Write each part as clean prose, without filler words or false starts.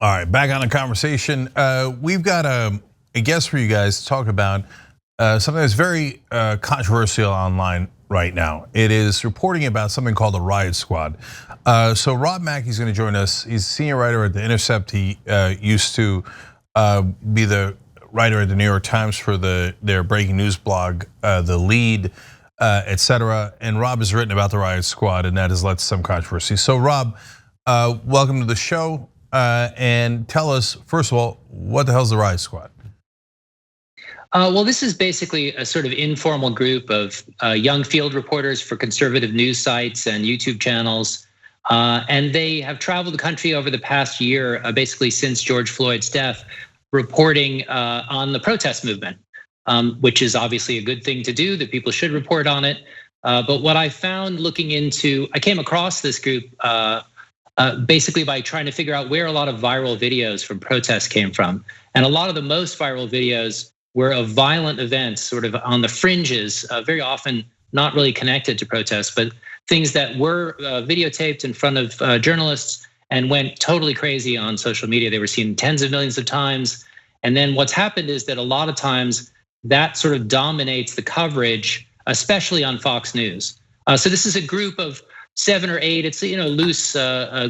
All right, back on the conversation. We've got a guest for you guys to talk about something that's very controversial online right now. It is reporting about something called the Riot Squad. So Rob Mackey's going to join us. He's a senior writer at The Intercept. He used to be the writer at the New York Times for their breaking news blog, The Lead, etc. And Rob has written about the Riot Squad, and that has led to some controversy. So Rob, welcome to the show. And tell us, first of all, what the hell's the Riot Squad? Well, this is basically a sort of informal group of young field reporters for conservative news sites and YouTube channels. And they have traveled the country over the past year, basically since George Floyd's death, reporting on the protest movement, which is obviously a good thing to do, that people should report on it. But what I found I came across this group basically by trying to figure out where a lot of viral videos from protests came from. And a lot of the most viral videos were of violent events, sort of on the fringes, very often not really connected to protests, but things that were videotaped in front of journalists and went totally crazy on social media. They were seen tens of millions of times. And then what's happened is that a lot of times that sort of dominates the coverage, especially on Fox News. So this is a group of 7 or 8, it's loose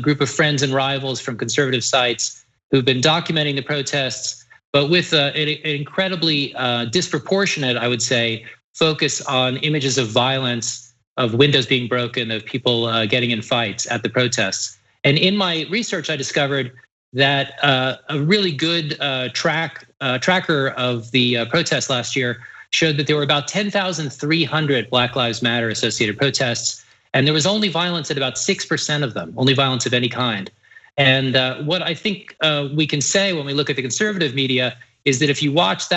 group of friends and rivals from conservative sites who've been documenting the protests, but with an incredibly disproportionate, I would say, focus on images of violence, of windows being broken, of people getting in fights at the protests. And in my research, I discovered that a really good tracker of the protests last year showed that there were about 10,300 Black Lives Matter associated protests. And there was only violence at about 6% of them, only violence of any kind. And what I think we can say when we look at the conservative media is that if you watch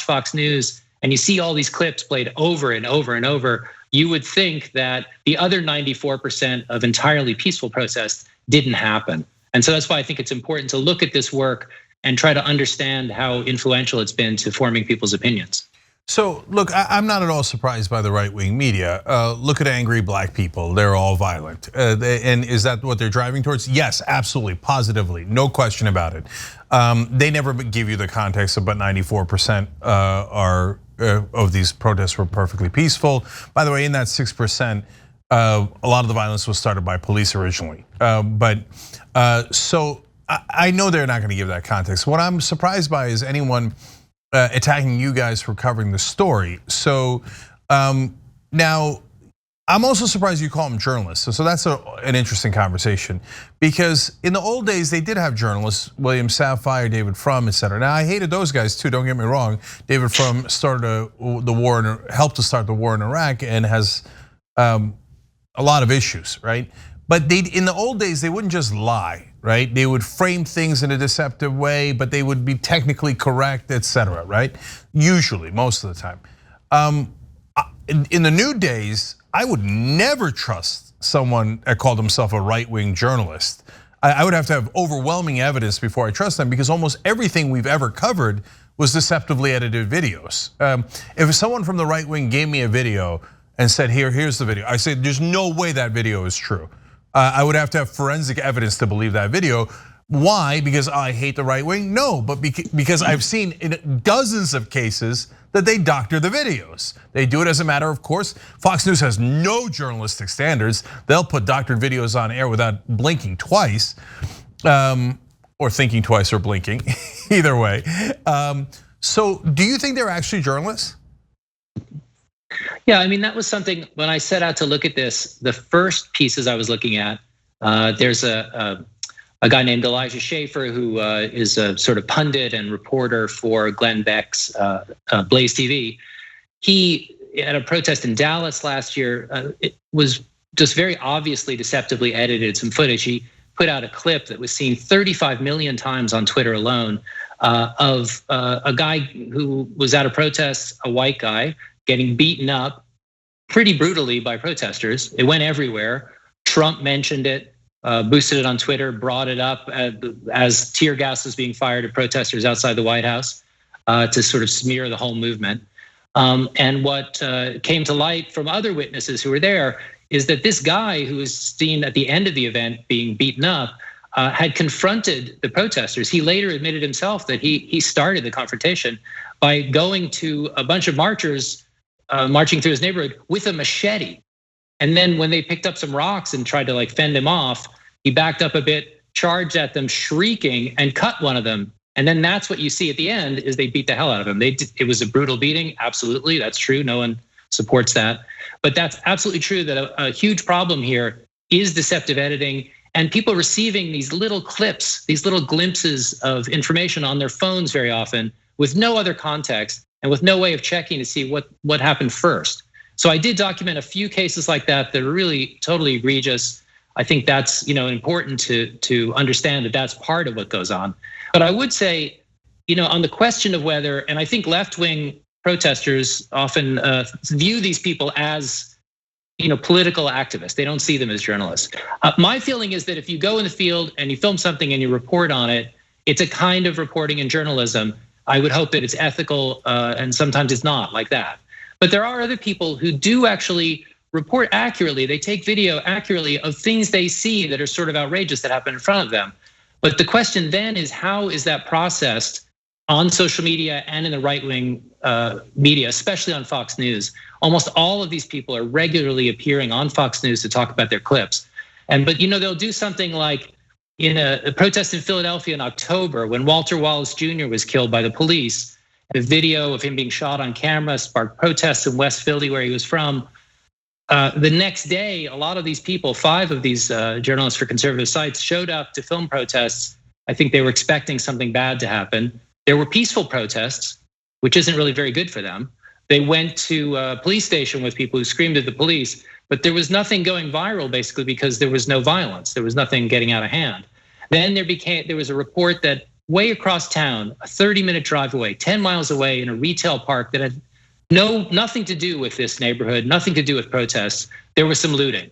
Fox News and you see all these clips played over and over and over, you would think that the other 94% of entirely peaceful protests didn't happen. And so that's why I think it's important to look at this work and try to understand how influential it's been to forming people's opinions. So look, I'm not at all surprised by the right-wing media. Look at angry black people, they're all violent. And is that what they're driving towards? Yes, absolutely, positively, no question about it. They never give you the context of, but 94% of these protests were perfectly peaceful. By the way, in that 6%, a lot of the violence was started by police originally. So I know they're not gonna give that context. What I'm surprised by is anyone attacking you guys for covering the story. So now, I'm also surprised you call them journalists. So that's an interesting conversation, because in the old days they did have journalists, William Sapphire, David Frum, etc. Now I hated those guys too. Don't get me wrong. David Frum started the war and helped to start the war in Iraq and has a lot of issues, right? But in the old days they wouldn't just lie. Right? They would frame things in a deceptive way, but they would be technically correct, etc. Right? Usually, most of the time. In the new days, I would never trust someone that called himself a right-wing journalist. I would have to have overwhelming evidence before I trust them, because almost everything we've ever covered was deceptively edited videos. If someone from the right wing gave me a video and said, here's the video, I say, there's no way that video is true. I would have to have forensic evidence to believe that video. Why? Because I hate the right wing? No, but because I've seen in dozens of cases that they doctor the videos. They do it as a matter of course. Fox News has no journalistic standards. They'll put doctored videos on air without blinking twice, or thinking twice or blinking, either way. So do you think they're actually journalists? Yeah, I mean, that was something when I set out to look at this, the first pieces I was looking at, there's a guy named Elijah Schaefer who is a sort of pundit and reporter for Glenn Beck's Blaze TV. He, at a protest in Dallas last year, it was just very obviously deceptively edited some footage. He put out a clip that was seen 35 million times on Twitter alone of a guy who was at a protest, a white guy, getting beaten up pretty brutally by protesters. It went everywhere. Trump mentioned it, boosted it on Twitter, brought it up as tear gas was being fired at protesters outside the White House to sort of smear the whole movement. And what came to light from other witnesses who were there is that this guy who was seen at the end of the event being beaten up had confronted the protesters. He later admitted himself that he started the confrontation by going to a bunch of marchers marching through his neighborhood with a machete. And then when they picked up some rocks and tried to like fend him off, he backed up a bit, charged at them, shrieking, and cut one of them. And then that's what you see at the end is they beat the hell out of him. It was a brutal beating, absolutely, that's true. No one supports that. But that's absolutely true that a huge problem here is deceptive editing and people receiving these little clips, these little glimpses of information on their phones very often with no other context and with no way of checking to see what happened first. So I did document a few cases like that that are really totally egregious. I think that's important to understand that that's part of what goes on. But I would say, on the question of whether, and I think left-wing protesters often view these people as political activists. They don't see them as journalists. My feeling is that if you go in the field and you film something and you report on it, it's a kind of reporting in journalism. I would hope that it's ethical, and sometimes it's not like that. But there are other people who do actually report accurately. They take video accurately of things they see that are sort of outrageous that happen in front of them. But the question then is, how is that processed on social media and in the right-wing media, especially on Fox News? Almost all of these people are regularly appearing on Fox News to talk about their clips. But they'll do something like in a protest in Philadelphia in October when Walter Wallace Jr. was killed by the police. The video of him being shot on camera sparked protests in West Philly, where he was from. The next day, a lot of these people, 5 of these journalists for conservative sites, showed up to film protests. I think they were expecting something bad to happen. There were peaceful protests, which isn't really very good for them. They went to a police station with people who screamed at the police, but there was nothing going viral basically because there was no violence. There was nothing getting out of hand. Then there was a report that way across town, a 30-minute drive away, 10 miles away in a retail park that had nothing to do with this neighborhood, nothing to do with protests, there was some looting.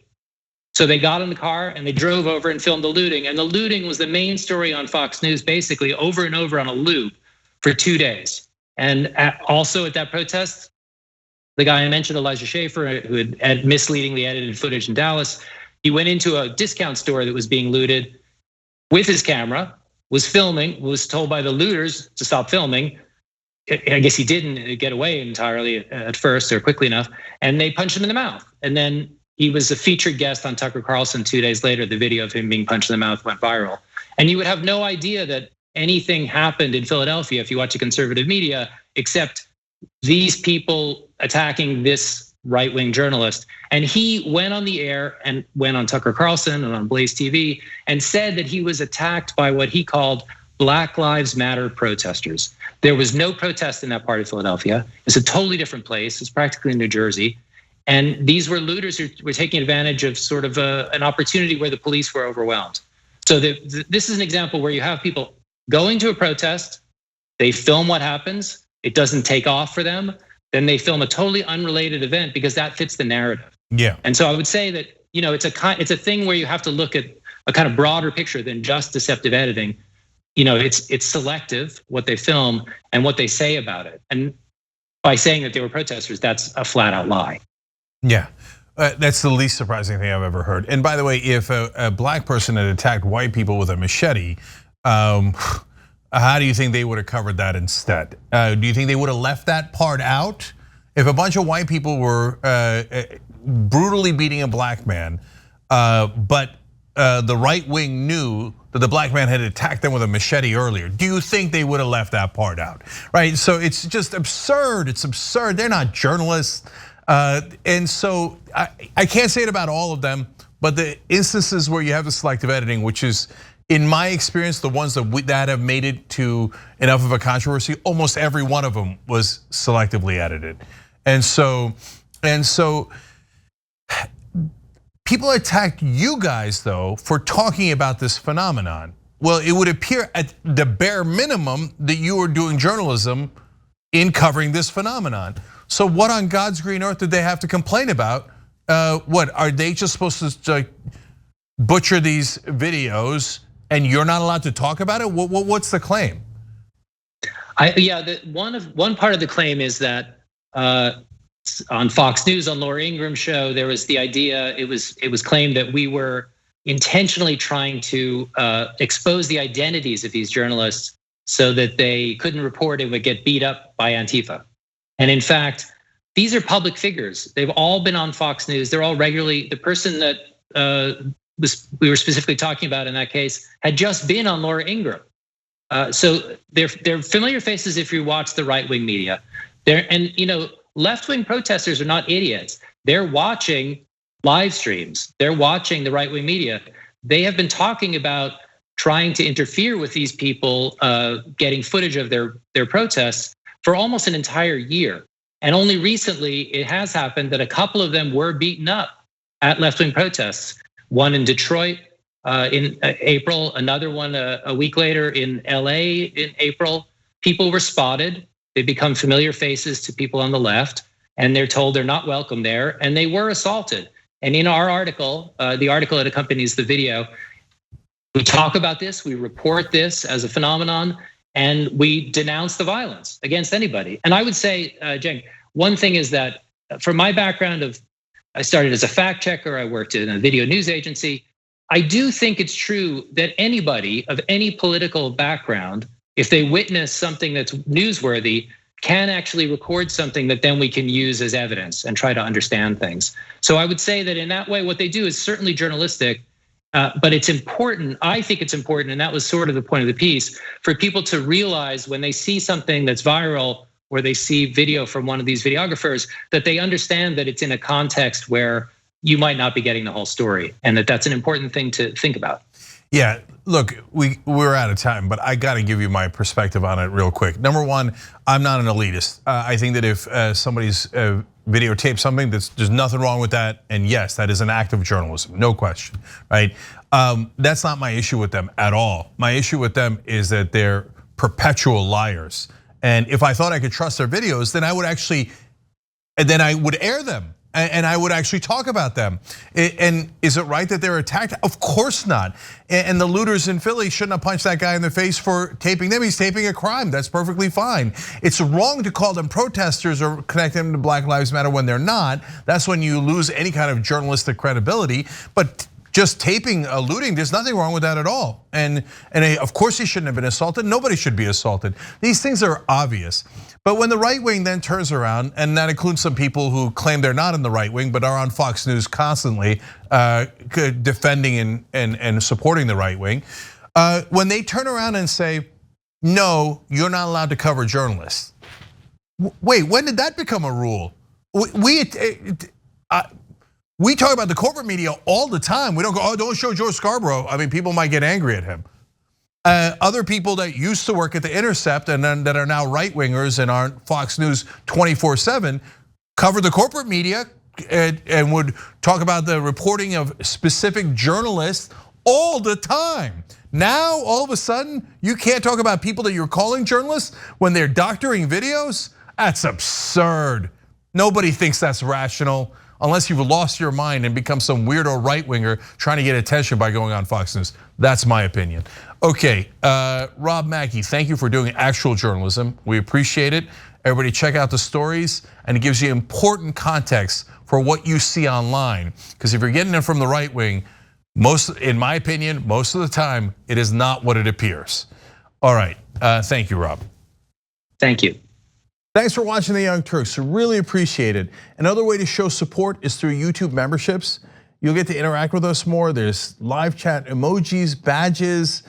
So they got in the car and they drove over and filmed the looting. And the looting was the main story on Fox News, basically over and over on a loop for 2 days. And also at that protest, the guy I mentioned, Elijah Schaefer, who had misleadingly edited footage in Dallas, he went into a discount store that was being looted with his camera, was filming, was told by the looters to stop filming. I guess he didn't get away entirely at first or quickly enough, and they punched him in the mouth. And then he was a featured guest on Tucker Carlson 2 days later. The video of him being punched in the mouth went viral. And you would have no idea that anything happened in Philadelphia if you watch a conservative media, except these people attacking this right-wing journalist. And he went on the air and went on Tucker Carlson and on Blaze TV and said that he was attacked by what he called Black Lives Matter protesters. There was no protest in that part of Philadelphia. It's a totally different place. It's practically New Jersey. And these were looters who were taking advantage of sort of an opportunity where the police were overwhelmed. So this is an example where you have people going to a protest, they film what happens, it doesn't take off for them, then they film a totally unrelated event because that fits the narrative. Yeah. And so I would say that, it's a thing where you have to look at a kind of broader picture than just deceptive editing. It's selective what they film and what they say about it. And by saying that they were protesters, that's a flat out lie. Yeah, that's the least surprising thing I've ever heard. And by the way, if a black person had attacked white people with a machete, how do you think they would have covered that instead? Do you think they would have left that part out? If a bunch of white people were brutally beating a black man, but the right wing knew that the black man had attacked them with a machete earlier, do you think they would have left that part out? Right, so it's just absurd, it's absurd. They're not journalists. And so I can't say it about all of them, but the instances where you have the selective editing, which is, in my experience, the ones that have made it to enough of a controversy, almost every one of them was selectively edited. And so people attacked you guys though for talking about this phenomenon. Well, it would appear at the bare minimum that you were doing journalism in covering this phenomenon. So what on God's green earth did they have to complain about? What, are they just supposed to butcher these videos and you're not allowed to talk about it? What's the claim? One part of the claim is that on Fox News, on Laura Ingram's show, there was the idea, it was claimed that we were, intentionally trying to expose the identities of these journalists so that they couldn't report and would get beat up by Antifa. And in fact, these are public figures. They've all been on Fox News. They're all regularly, the person that we were specifically talking about in that case had just been on Laura Ingraham. So they're familiar faces if you watch the right-wing media. And left-wing protesters are not idiots. They're watching live streams. They're watching the right-wing media. They have been talking about trying to interfere with these people getting footage of their protests for almost an entire year. And only recently it has happened that a couple of them were beaten up at left-wing protests. One in Detroit in April, another one a week later in LA in April. People were spotted. They become familiar faces to people on the left, and they're told they're not welcome there, and they were assaulted. And in our article, the article that accompanies the video, we talk about this, we report this as a phenomenon, and we denounce the violence against anybody. And I would say, Cenk, one thing is that from my background I started as a fact checker, I worked in a video news agency. I do think it's true that anybody of any political background, if they witness something that's newsworthy, can actually record something that then we can use as evidence and try to understand things. So I would say that in that way, what they do is certainly journalistic, but it's important, I think it's important, and that was sort of the point of the piece, for people to realize when they see something that's viral or they see video from one of these videographers, that they understand that it's in a context where you might not be getting the whole story, and that's an important thing to think about. Yeah, look, we're out of time, but I gotta give you my perspective on it real quick. Number one, I'm not an elitist. I think that if somebody's videotaped something, there's nothing wrong with that. And yes, that is an act of journalism, no question, right? That's not my issue with them at all. My issue with them is that they're perpetual liars. And if I thought I could trust their videos, then I would air them. And I would actually talk about them. And is it right that they're attacked? Of course not. And the looters in Philly shouldn't have punched that guy in the face for taping them. He's taping a crime, that's perfectly fine. It's wrong to call them protesters or connect them to Black Lives Matter when they're not. That's when you lose any kind of journalistic credibility. But just taping a looting, there's nothing wrong with that at all. And of course he shouldn't have been assaulted. Nobody should be assaulted. These things are obvious. But when the right wing then turns around, and that includes some people who claim they're not in the right wing, but are on Fox News constantly defending and supporting the right wing. When they turn around and say, no, you're not allowed to cover journalists. Wait, when did that become a rule? We talk about the corporate media all the time. We don't go, oh, don't show George Scarborough. I mean, people might get angry at him. Other people that used to work at The Intercept and then that are now right-wingers and aren't Fox News 24/7 cover the corporate media and would talk about the reporting of specific journalists all the time. Now, all of a sudden, you can't talk about people that you're calling journalists when they're doctoring videos? That's absurd. Nobody thinks that's rational unless you've lost your mind and become some weirdo right-winger trying to get attention by going on Fox News. That's my opinion. Okay, Rob Mackey, thank you for doing actual journalism. We appreciate it. Everybody check out the stories, and it gives you important context for what you see online. Because if you're getting it from the right wing, in my opinion, most of the time, it is not what it appears. All right, thank you, Rob. Thank you. Thanks for watching The Young Turks, really appreciate it. Another way to show support is through YouTube memberships. You'll get to interact with us more. There's live chat emojis, badges.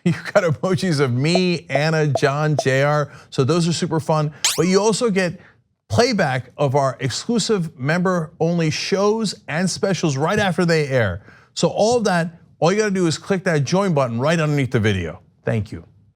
You've got emojis of me, Anna, John, JR. So those are super fun. But you also get playback of our exclusive member-only shows and specials right after they air. So all of that, all you gotta do is click that join button right underneath the video. Thank you.